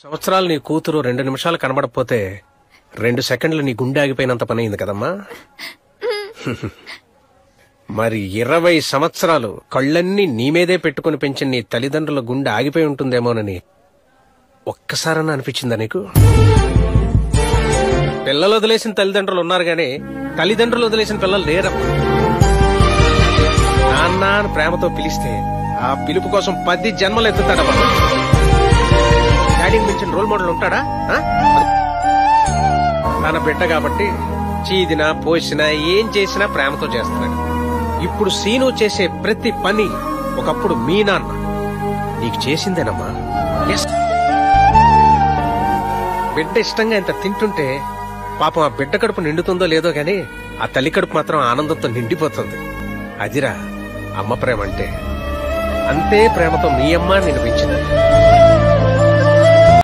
సంవత్సరాలు నీ కూతురు 2 నిమిషాలు కనబడకపోతే 2 సెకండ్లు నీ గుండె ఆగిపోయినంత పని అయింది కదమ్మా. మరి 20 సంవత్సరాలు కళ్ళన్నీ నీ మీదే పెట్టుకుని పెంచిన నీ తల్లిదండ్రుల గుండె ఆగిపోయి ఉంటుందేమోనని ఒక్కసారన్నా అనిపించిందా నీకు? పిల్లలు వదిలేసిన తల్లిదండ్రులు ఉన్నారు గాని తల్లిదండ్రులు వదిలేసిన పిల్లలు లేరమ్మా. నాన్న అని ప్రేమతో పిలిస్తే ఆ పిలుపు కోసం 10 జన్మలు ఎత్తుతాడమ్మా. డాడీకి మించిన రోల్ మోడల్ ఉంటాడా? తన బిడ్డ కాబట్టి చీదినా పోసినా ఏం చేసినా ప్రేమతో చేస్తున్నాడు. ఇప్పుడు సీను చేసే ప్రతి పని ఒకప్పుడు మీ నాన్న నీకు చేసిందేనమ్మా. బిడ్డ ఇష్టంగా ఇంత తింటుంటే పాపం ఆ బిడ్డ కడుపు నిండుతుందో లేదో గాని ఆ తల్లి కడుపు మాత్రం ఆనందంతో నిండిపోతుంది. అదిరా అమ్మ ప్రేమ అంటే. అంతే ప్రేమతో మీ అమ్మ నిన్ను పెంచింది.